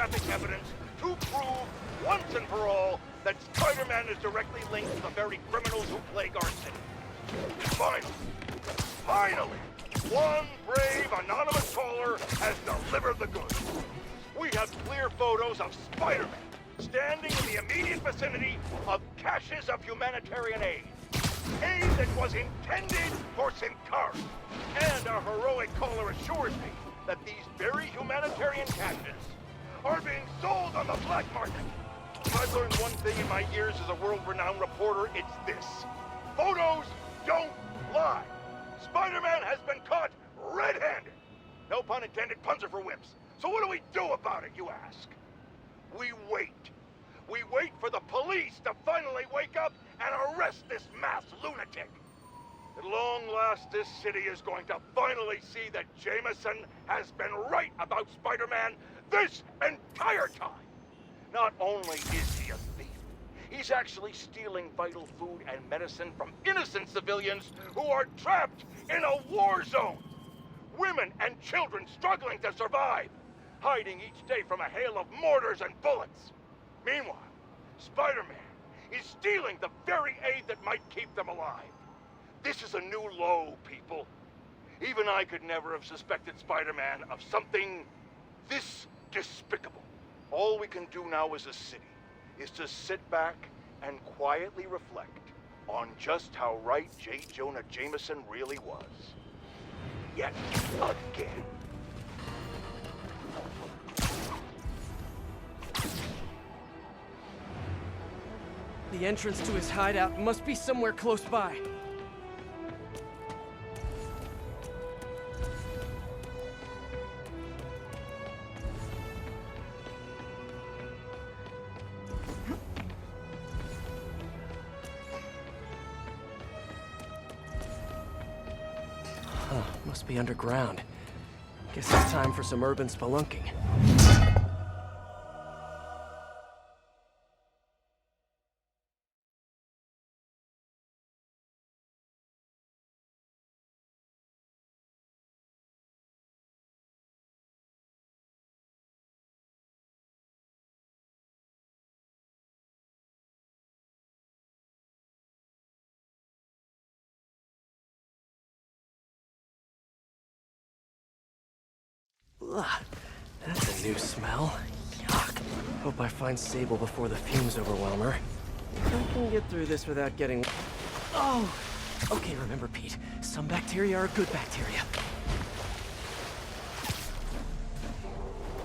photographic evidence to prove, once and for all, that Spider-Man is directly linked to the very criminals who plague our city. Finally, one brave, anonymous caller has delivered the goods. We have clear photos of Spider-Man standing in the immediate vicinity of caches of humanitarian aid. Aid that was intended for Sincari. And our heroic caller assures me that these very humanitarian caches are being sold on the black market. If I've learned one thing in my years as a world-renowned reporter, it's this. Photos don't lie. Spider-Man has been caught red-handed. No pun intended, puns are for wimps. So what do we do about it, you ask? We wait. We wait for the police to finally wake up and arrest this mass lunatic. At long last, this city is going to finally see that Jameson has been right about Spider-Man this entire time. Not only is he a thief, he's actually stealing vital food and medicine from innocent civilians who are trapped in a war zone. Women and children struggling to survive, hiding each day from a hail of mortars and bullets. Meanwhile, Spider-Man is stealing the very aid that might keep them alive. This is a new low, people. Even I could never have suspected Spider-Man of something this despicable. All we can do now as a city is to sit back and quietly reflect on just how right J. Jonah Jameson really was. Yet again. The entrance to his hideout must be somewhere close by. Must be underground. Guess it's time for some urban spelunking. Ugh, that's a new smell. Yuck. Hope I find Sable before the fumes overwhelm her. I can get through this without getting... Oh! Okay, remember, Pete. Some bacteria are good bacteria.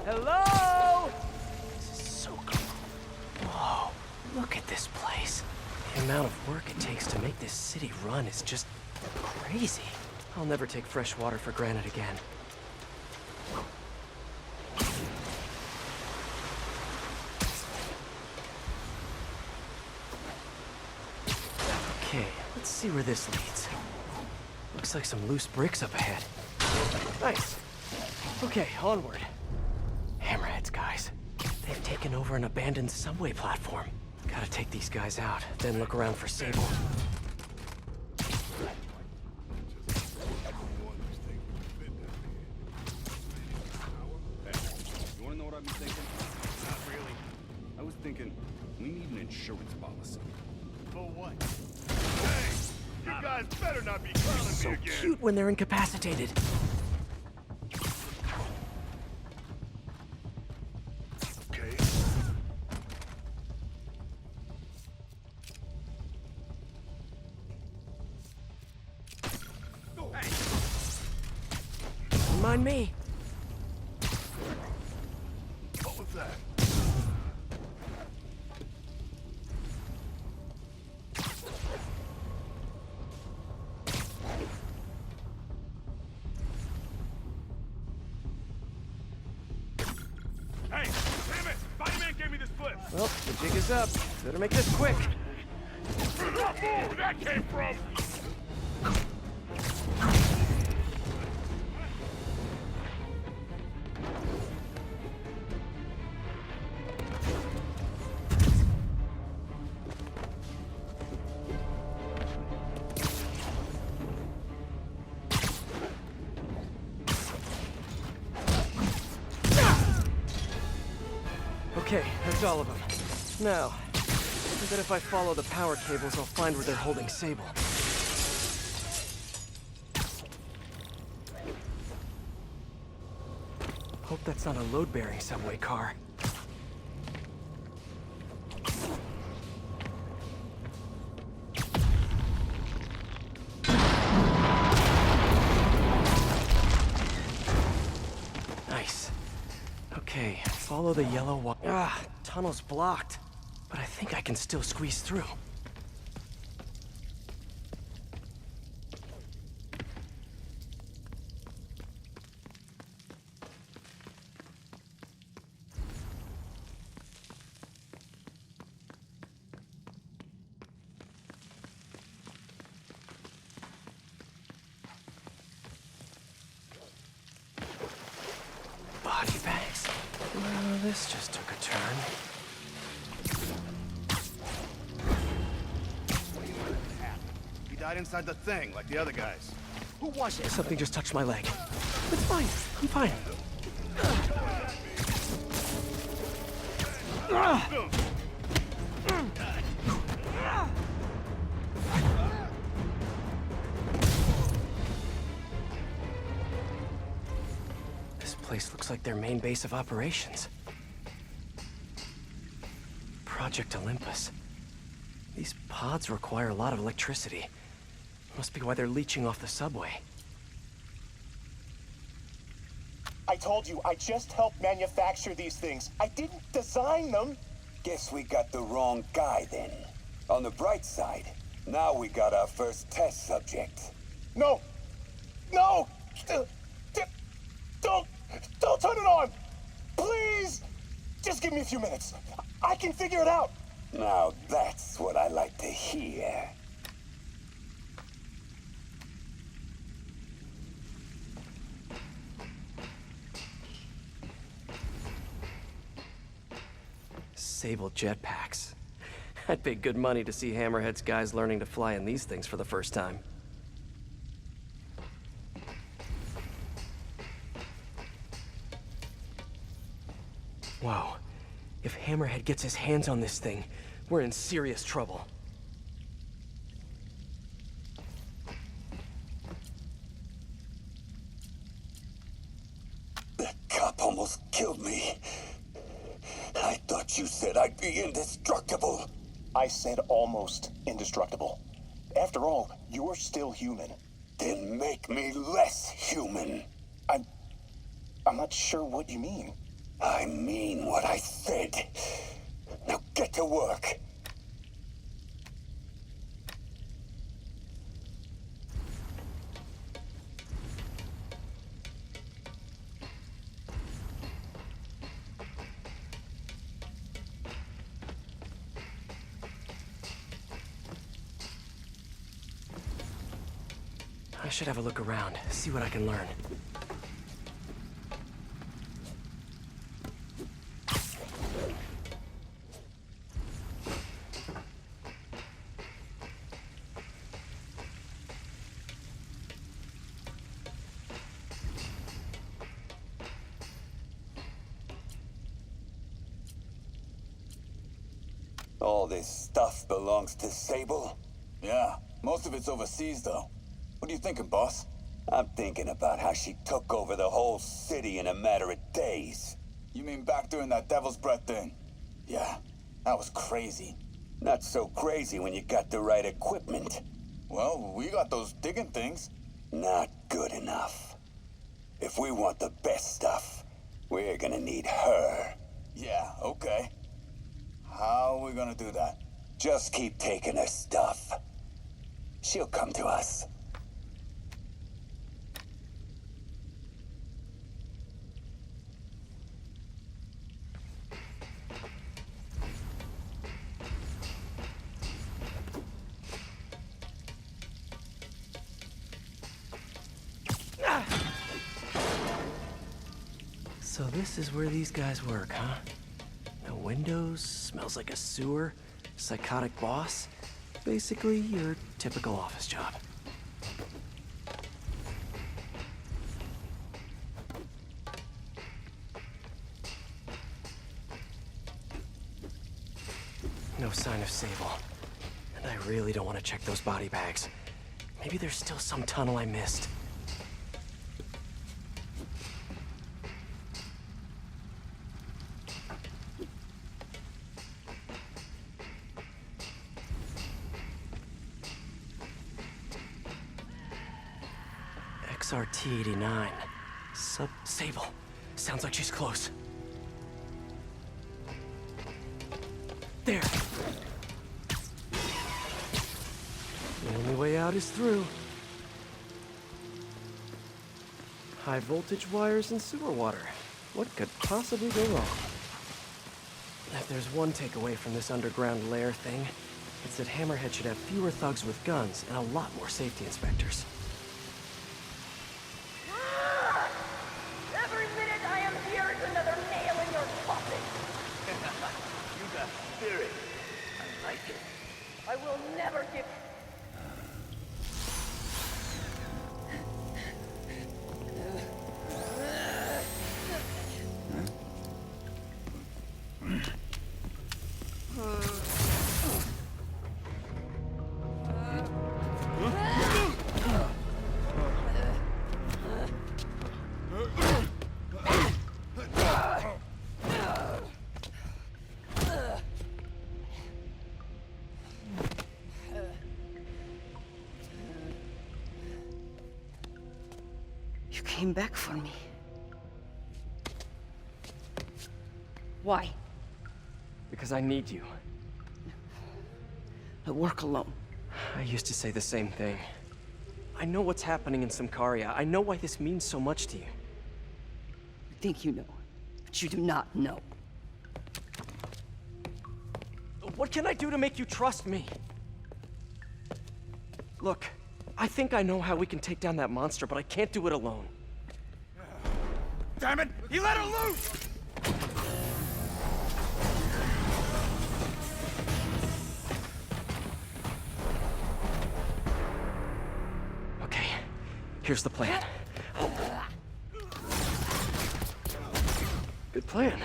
Hello? This is so cool. Whoa, look at this place. The amount of work it takes to make this city run is just crazy. I'll never take fresh water for granted again. Okay, let's see where this leads. Looks like some loose bricks up ahead. Nice. Okay, onward. Hammerheads, guys. They've taken over an abandoned subway platform. Gotta take these guys out, then look around for Sable. You wanna know what I've been thinking? Not really. I was thinking, we need an insurance policy. For what? Hey! You guys better not be clowning So me again! cute when they're incapacitated. Okay. Don't mind me. What was that? Hey, damn it! Spider-Man gave me this flip! Well, the jig is up. Better make this quick. Where that came from? Okay, that's all of them. Now, I bet if I follow the power cables, I'll find where they're holding Sable. Hope that's not a load-bearing subway car. Nice. Okay, follow the yellow wire. Ah, tunnel's blocked. But I think I can still squeeze through. Body bags. Well, this just took a turn. He died inside the thing, like the other guys. Who was it? Something just touched my leg. It's fine. I'm fine. This place looks like their main base of operations. Project Olympus. These pods require a lot of electricity. Must be why they're leeching off the subway. I told you, I just helped manufacture these things. I didn't design them. Guess we got the wrong guy then. On the bright side, now we got our first test subject. No! No! Don't turn it on! Please! Just give me a few minutes. I can figure it out. Now that's what I like to hear. Sable jetpacks. I'd pay good money to see Hammerhead's guys learning to fly in these things for the first time. Whoa. If Hammerhead gets his hands on this thing, we're in serious trouble. That cop almost killed me. I thought you said I'd be indestructible. I said almost indestructible. After all, you're still human. Then make me less human. I'm not sure what you mean. I mean what I said. Now get to work. I should have a look around, see what I can learn. All this stuff belongs to Sable? Yeah, most of it's overseas though. What are you thinking, boss? I'm thinking about how she took over the whole city in a matter of days. You mean back during that Devil's Breath thing? Yeah, that was crazy. Not so crazy when you got the right equipment. Well, we got those digging things. Not good enough. If we want the best stuff, we're gonna need her. Yeah, okay. How are we gonna do that? Just keep taking her stuff. She'll come to us. So this is where these guys work, huh? No windows, smells like a sewer, psychotic boss. Basically, your typical office job. No sign of Sable. And I really don't want to check those body bags. Maybe there's still some tunnel I missed. XRT-89. Sable. Sounds like she's close. There. The only way out is through. High voltage wires and sewer water. What could possibly go wrong? If there's one takeaway from this underground lair thing, it's that Hammerhead should have fewer thugs with guns and a lot more safety inspectors. Every minute I am here is another nail in your coffin. You got spirit. I like it. I will never give. You came back for me. Why? Because I need you. I work alone. I used to say the same thing. I know what's happening in Symkaria. I know why this means so much to you. You think you know, but you do not know. What can I do to make you trust me? Look, I think I know how we can take down that monster, but I can't do it alone. Damn it! He let her loose! Okay, here's the plan. Good plan.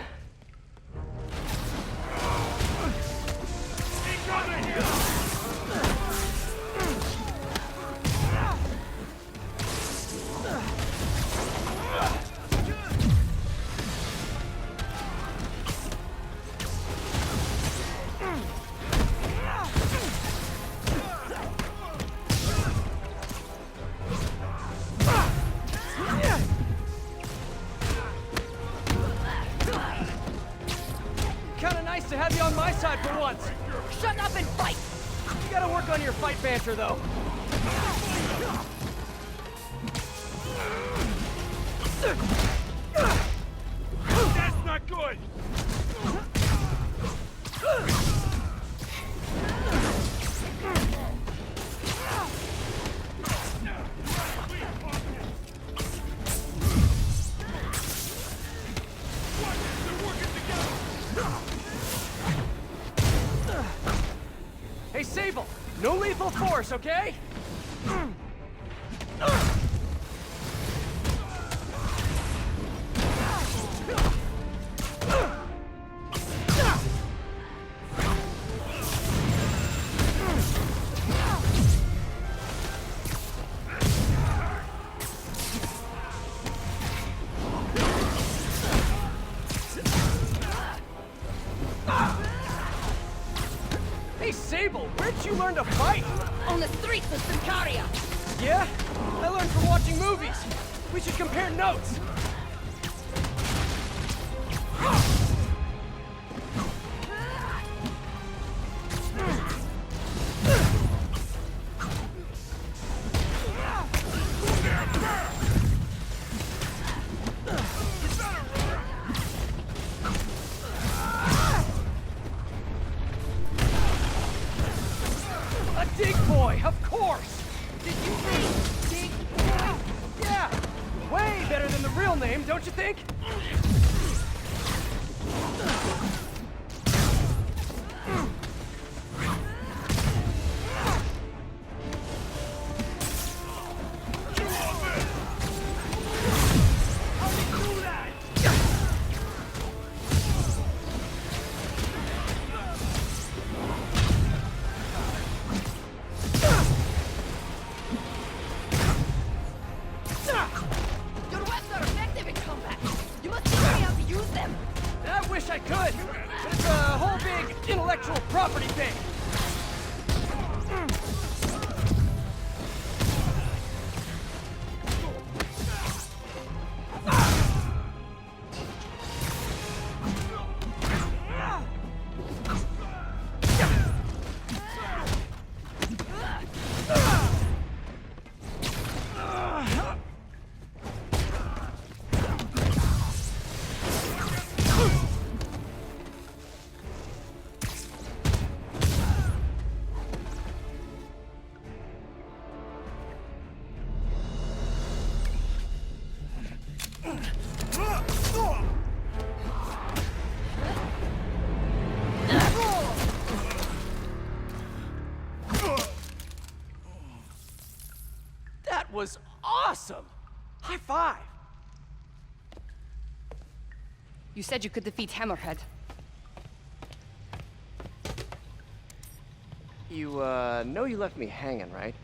Kinda nice to have you on my side for once. Shut up and fight! You gotta work on your fight banter, though. That's not good! Hey, Sable! No lethal force, okay? Hey, Sable! Where'd you learn to fight? On the streets of Symkaria! Yeah? I learned from watching movies. We should compare notes. A dig boy, of course! Did you say Big Boy? Yeah! Way better than the real name, don't you think? could, but it's a whole big intellectual property thing. That was awesome! High five! You said you could defeat Hammerhead. You, know you left me hanging, right?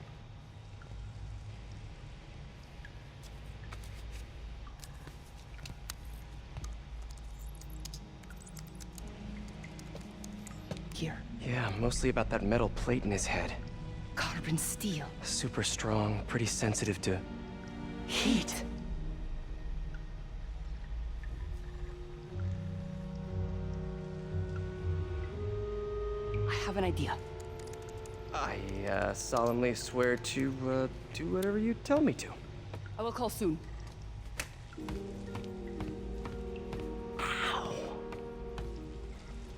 Here. Yeah, mostly about that metal plate in his head. Carbon steel. Super strong, pretty sensitive to heat. I have an idea. I, solemnly swear to, do whatever you tell me to. I will call soon. Ow.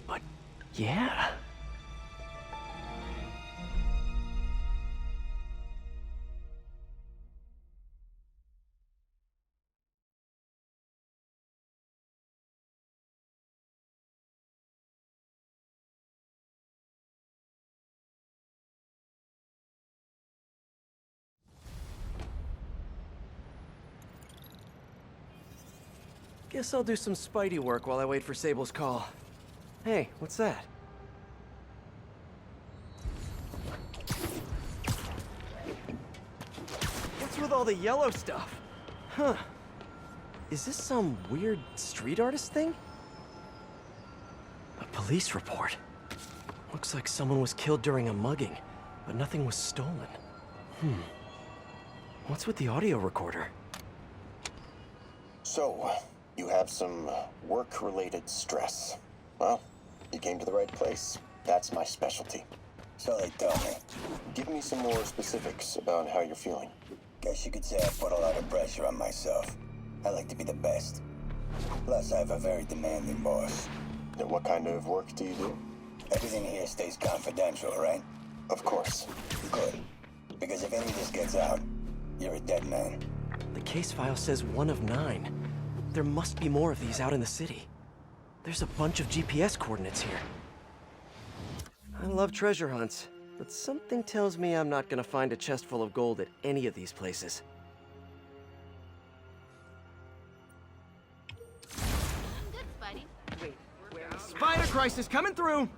But, yeah. Guess I'll do some Spidey work while I wait for Sable's call. Hey, what's that? What's with all the yellow stuff? Huh. Is this some weird street artist thing? A police report. Looks like someone was killed during a mugging, but nothing was stolen. What's with the audio recorder? So, you have some work-related stress. Well, you came to the right place. That's my specialty. So they tell me. Give me some more specifics about how you're feeling. Guess you could say I put a lot of pressure on myself. I like to be the best. Plus, I have a very demanding boss. And what kind of work do you do? Everything here stays confidential, right? Of course. Good. Because if any of this gets out, you're a dead man. The case file says 1 of 9. There must be more of these out in the city. There's a bunch of GPS coordinates here. I love treasure hunts, but something tells me I'm not gonna find a chest full of gold at any of these places. Good, Spidey. Spider crisis coming through!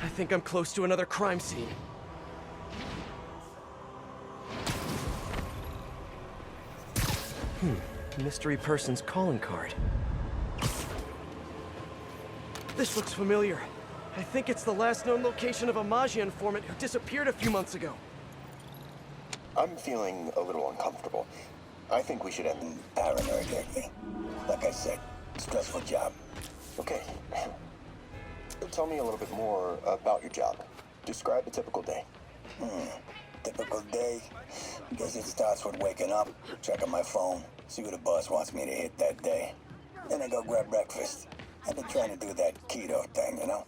I think I'm close to another crime scene. Mystery person's calling card. This looks familiar. I think it's the last known location of a Maggia informant who disappeared a few months ago. I'm feeling a little uncomfortable. I think we should end. Paranoid lately. Like I said, stressful job. Okay. Tell me a little bit more about your job. Describe a typical day. Typical day? Guess it starts with waking up, checking my phone, see what the boss wants me to hit that day. Then I go grab breakfast. I've been trying to do that keto thing, you know?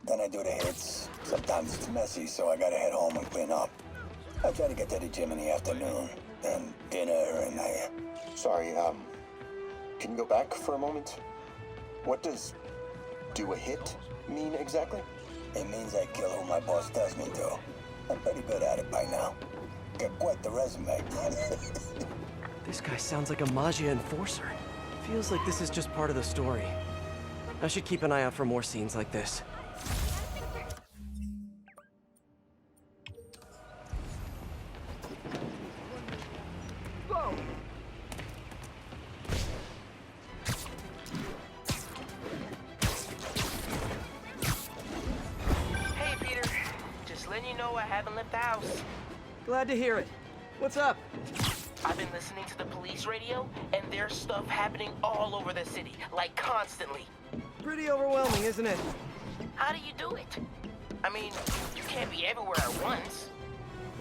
Then I do the hits. Sometimes it's messy, so I gotta head home and clean up. I try to get to the gym in the afternoon, then dinner, and Sorry, can you go back for a moment? What does do a hit mean exactly? It means I kill who my boss tells me to. I'm pretty good at it by now. Got quite the resume. This guy sounds like a Maggia enforcer. Feels like this is just part of the story. I should keep an eye out for more scenes like this. haven't left the house. Glad to hear it. What's up? I've been listening to the police radio, and there's stuff happening all over the city, like constantly. Pretty overwhelming, isn't it? How do you do it? I mean, you can't be everywhere at once.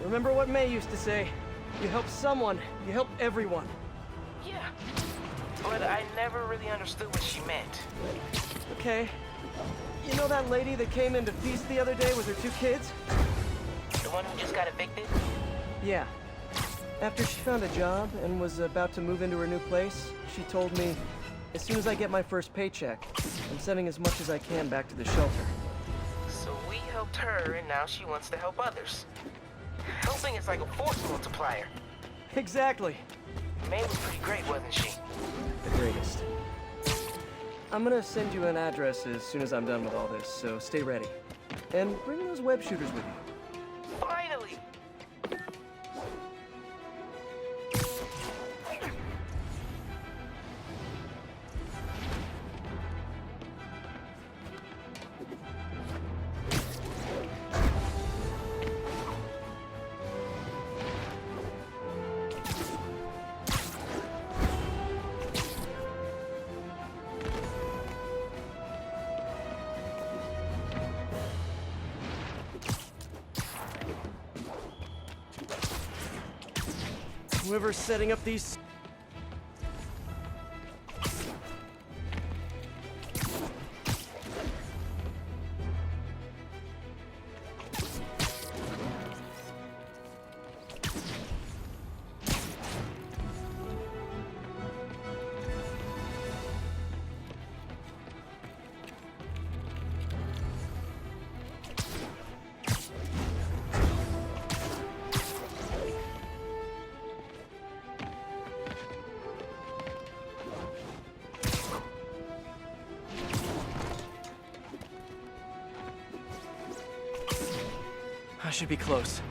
Remember what May used to say? You help someone, you help everyone. Yeah, but I never really understood what she meant. Okay. You know that lady that came in to feast the other day with her 2 kids? The one who just got evicted? Yeah. After she found a job and was about to move into her new place, she told me, as soon as I get my first paycheck, I'm sending as much as I can back to the shelter. So we helped her, and now she wants to help others. Helping is like a force multiplier. Exactly. May was pretty great, wasn't she? The greatest. I'm gonna send you an address as soon as I'm done with all this, so stay ready. And bring those web shooters with you. Finally! Whoever's setting up these... I should be close.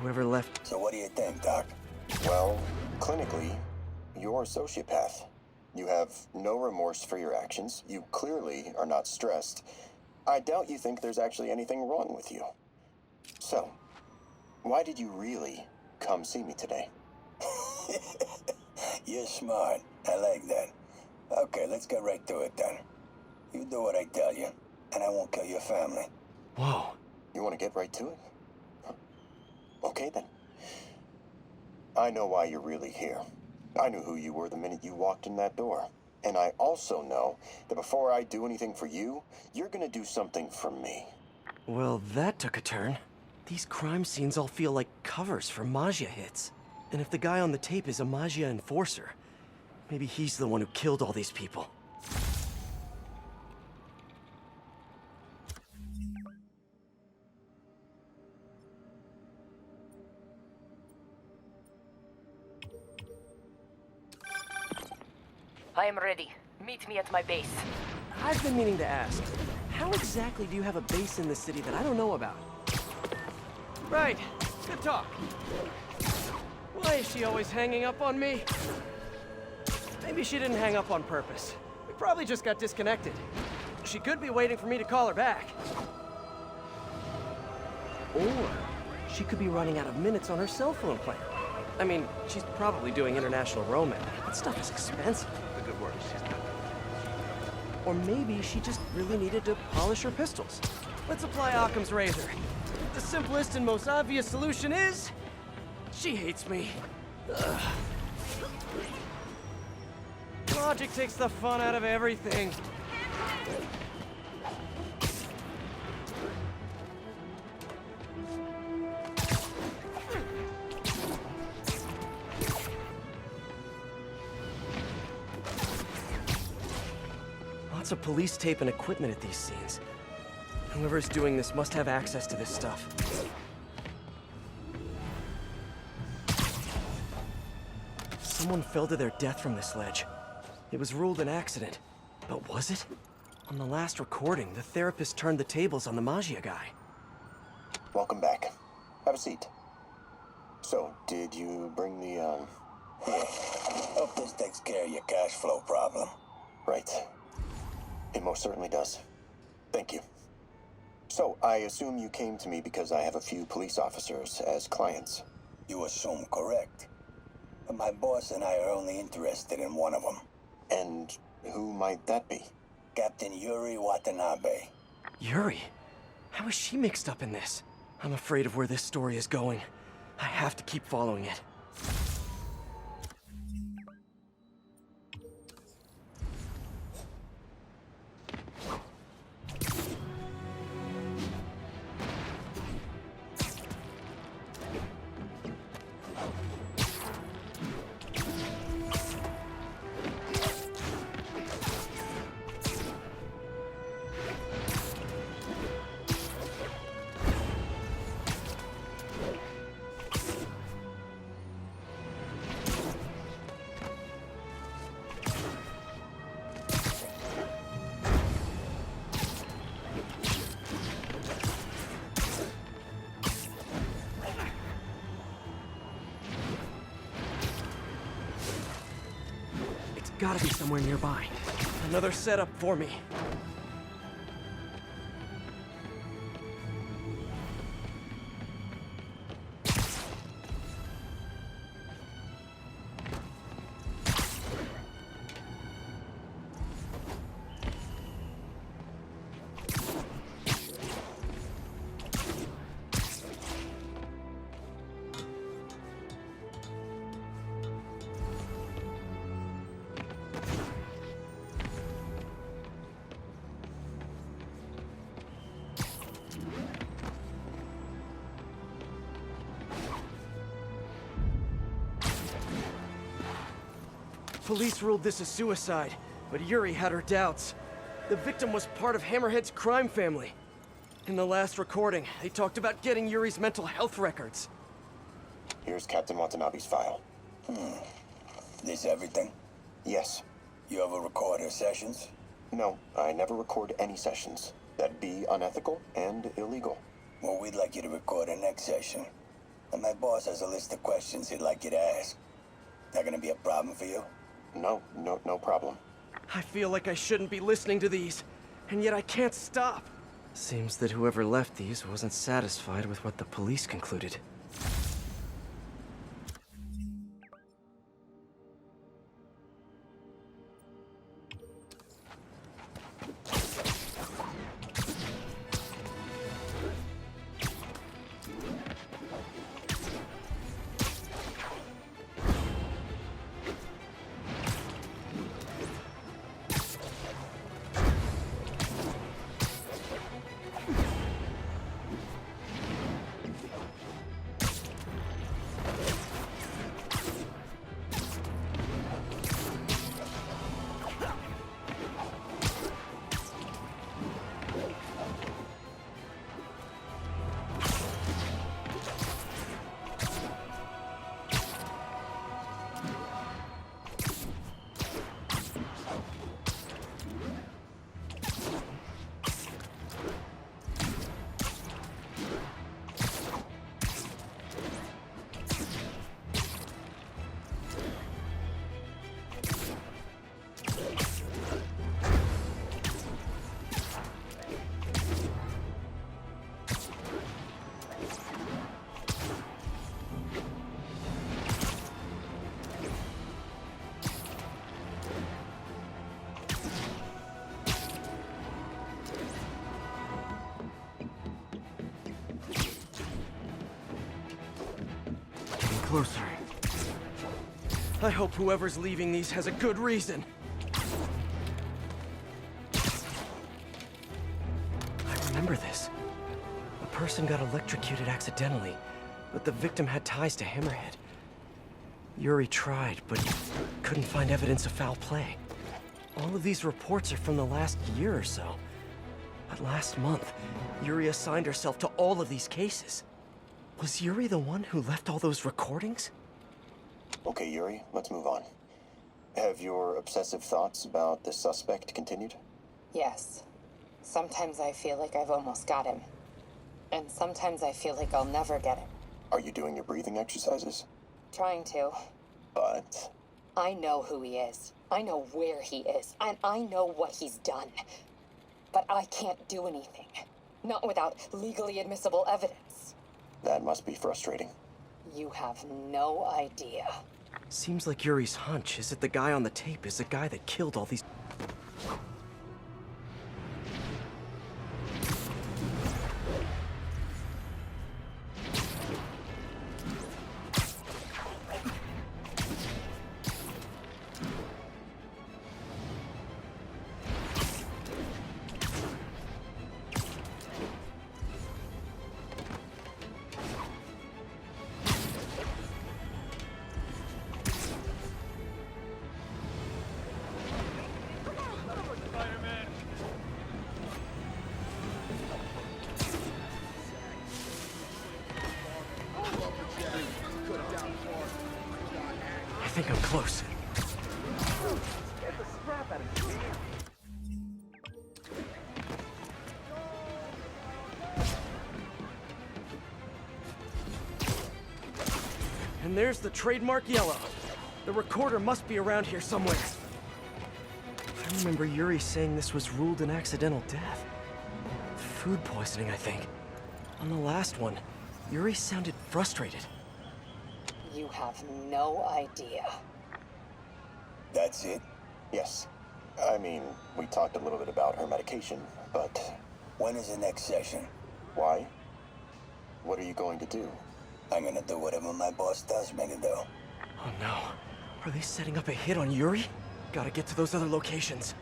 Whoever left... So what do you think, Doc? Well, clinically, you're a sociopath. You have no remorse for your actions. You clearly are not stressed. I doubt you think there's actually anything wrong with you. So, why did you really come see me today? You're smart. I like that. Okay, let's get right to it then. You do what I tell you, and I won't kill your family. Whoa. You want to get right to it? Okay, then. I know why you're really here. I knew who you were the minute you walked in that door. And I also know that before I do anything for you, you're gonna do something for me. Well, that took a turn. These crime scenes all feel like covers for Maggia hits. And if the guy on the tape is a Maggia enforcer, maybe he's the one who killed all these people. I am ready. Meet me at my base. I've been meaning to ask, how exactly do you have a base in the city that I don't know about? Right. Good talk. Why is she always hanging up on me? Maybe she didn't hang up on purpose. We probably just got disconnected. She could be waiting for me to call her back. Or she could be running out of minutes on her cell phone plan. I mean, she's probably doing international roaming. That stuff is expensive. The good word. She's not. Or maybe she just really needed to polish her pistols. Let's apply Occam's razor. The simplest and most obvious solution is... she hates me. Ugh. Logic takes the fun out of everything. Lots of police tape and equipment at these scenes. Whoever's doing this must have access to this stuff. Someone fell to their death from this ledge. It was ruled an accident. But was it? On the last recording, the therapist turned the tables on the Maggia guy. Welcome back. Have a seat. So, did you bring the, Yeah. Hope this takes care of your cash flow problem. Right. It most certainly does. Thank you. So, I assume you came to me because I have a few police officers as clients. You assume correct. But my boss and I are only interested in one of them. And who might that be? Captain Yuri Watanabe. Yuri? How is she mixed up in this? I'm afraid of where this story is going. I have to keep following it. Gotta be somewhere nearby. Another setup for me. Police ruled this a suicide, but Yuri had her doubts. The victim was part of Hammerhead's crime family. In the last recording, they talked about getting Yuri's mental health records. Here's Captain Watanabe's file. This everything? Yes. You ever record her sessions? No, I never record any sessions. That'd be unethical and illegal. Well, we'd like you to record her next session. And my boss has a list of questions he'd like you to ask. That gonna be a problem for you? No problem. I feel like I shouldn't be listening to these, and yet I can't stop. Seems that whoever left these wasn't satisfied with what the police concluded. Closer. I hope whoever's leaving these has a good reason. I remember this. A person got electrocuted accidentally, but the victim had ties to Hammerhead. Yuri tried, but couldn't find evidence of foul play. All of these reports are from the last year or so. But last month, Yuri assigned herself to all of these cases. Was Yuri the one who left all those recordings? Okay, Yuri, let's move on. Have your obsessive thoughts about the suspect continued? Yes. Sometimes I feel like I've almost got him. And sometimes I feel like I'll never get him. Are you doing your breathing exercises? Trying to. But... I know who he is. I know where he is. And I know what he's done. But I can't do anything. Not without legally admissible evidence. That must be frustrating. You have no idea. Seems like Yuri's hunch is that the guy on the tape is the guy that killed all these... I think I'm close. And there's the trademark yellow. The recorder must be around here somewhere. I remember Yuri saying this was ruled an accidental death. Food poisoning, I think. On the last one, Yuri sounded frustrated. You have no idea. That's it? Yes. I mean, we talked a little bit about her medication, but... When is the next session? Why? What are you going to do? I'm gonna do whatever my boss tells me to do. Oh no. Are they setting up a hit on Yuri? Gotta get to those other locations.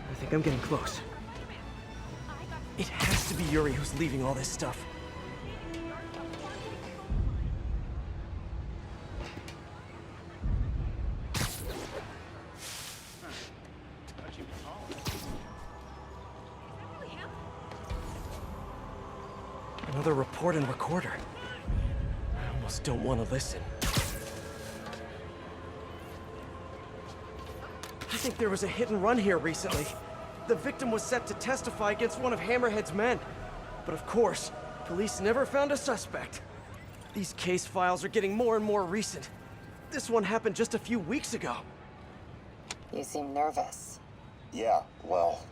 I think I'm getting close. It has to be Yuri who's leaving all this stuff. Another report and recorder. I almost don't want to listen. I think there was a hit and run here recently. The victim was set to testify against one of Hammerhead's men. But of course, police never found a suspect. These case files are getting more and more recent. This one happened just a few weeks ago. You seem nervous. Yeah, well,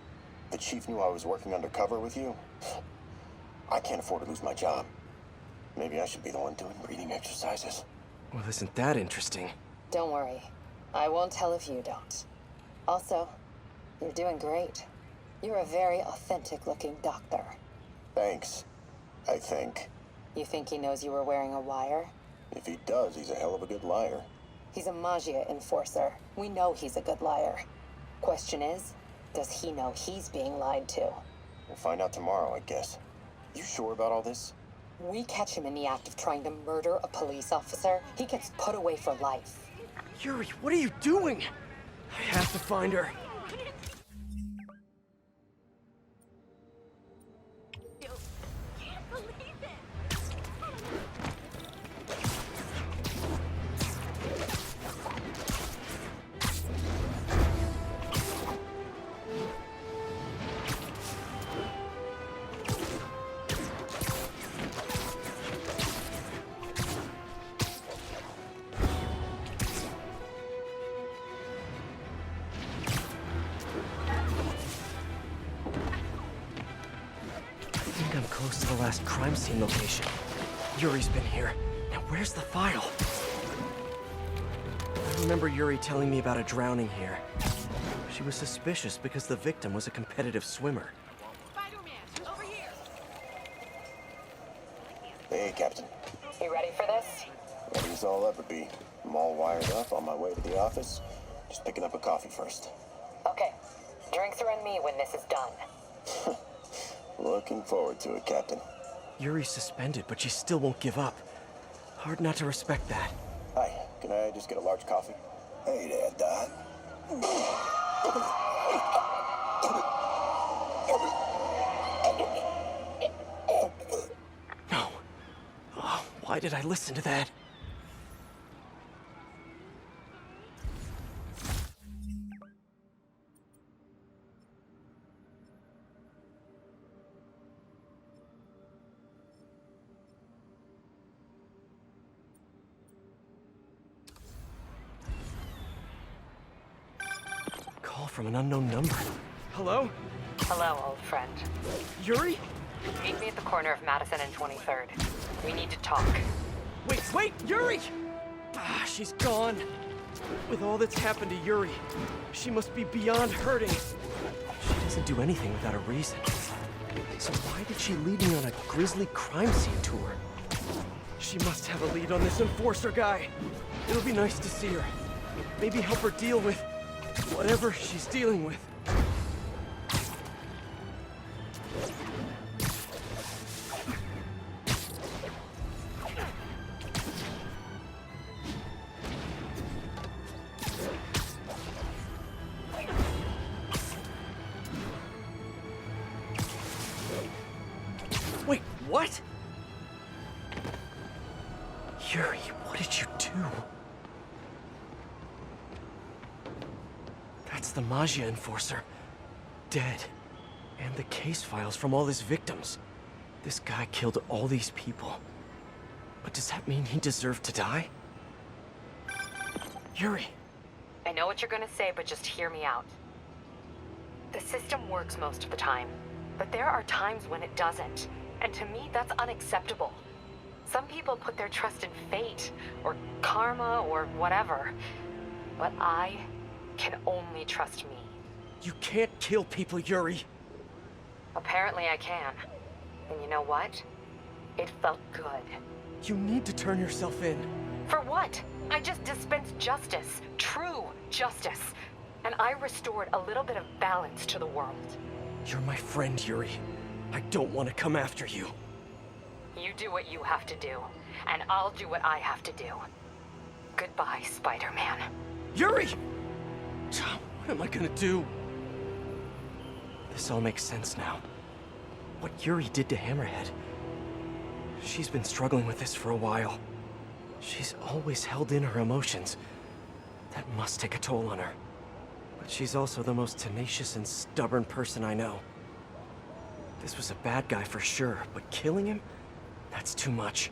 the chief knew I was working undercover with you. I can't afford to lose my job. Maybe I should be the one doing breathing exercises. Well, isn't that interesting? Don't worry. I won't tell if you don't. Also, you're doing great. You're a very authentic-looking doctor. Thanks, I think. You think he knows you were wearing a wire? If he does, he's a hell of a good liar. He's a Magia enforcer. We know he's a good liar. Question is, does he know he's being lied to? We'll find out tomorrow, I guess. You sure about all this? We catch him in the act of trying to murder a police officer, he gets put away for life. Yuri, what are you doing? I have to find her. last crime scene location. Yuri's been here. Now where's the file? I remember Yuri telling me about a drowning here. She was suspicious because the victim was a competitive swimmer. Spider-Man, over here! Hey, Captain. You ready for this? Ready as I'll ever be. I'm all wired up on my way to the office. Just picking up a coffee first. Okay. Drinks are on me when this is done. Looking forward to it, Captain. Yuri's suspended, but she still won't give up. Hard not to respect that. Hi, can I just get a large coffee? Hey there, Doc. No. Oh, why did I listen to that? Call from an unknown number. Hello? Hello, old friend. Yuri? Meet me at the corner of Madison and 23rd. We need to talk. Wait, Yuri! Ah, she's gone. With all that's happened to Yuri, she must be beyond hurting. She doesn't do anything without a reason. So why did she lead me on a grisly crime scene tour? She must have a lead on this enforcer guy. It'll be nice to see her. Maybe help her deal with whatever she's dealing with. Wait, what? Yuri, what did you do? That's the Magia enforcer. Dead. And the case files from all his victims. This guy killed all these people. But does that mean he deserved to die? Yuri! I know what you're gonna say, but just hear me out. The system works most of the time, but there are times when it doesn't. And to me, that's unacceptable. Some people put their trust in fate, or karma, or whatever. But I can only trust me. You can't kill people, Yuri! Apparently I can. And you know what? It felt good. You need to turn yourself in. For what? I just dispensed justice. True justice. And I restored a little bit of balance to the world. You're my friend, Yuri. I don't want to come after you. You do what you have to do, and I'll do what I have to do. Goodbye, Spider-Man. Yuri! What am I gonna do? This all makes sense now. What Yuri did to Hammerhead. She's been struggling with this for a while. She's always held in her emotions. That must take a toll on her. But she's also the most tenacious and stubborn person I know. This was a bad guy for sure, but killing him? That's too much.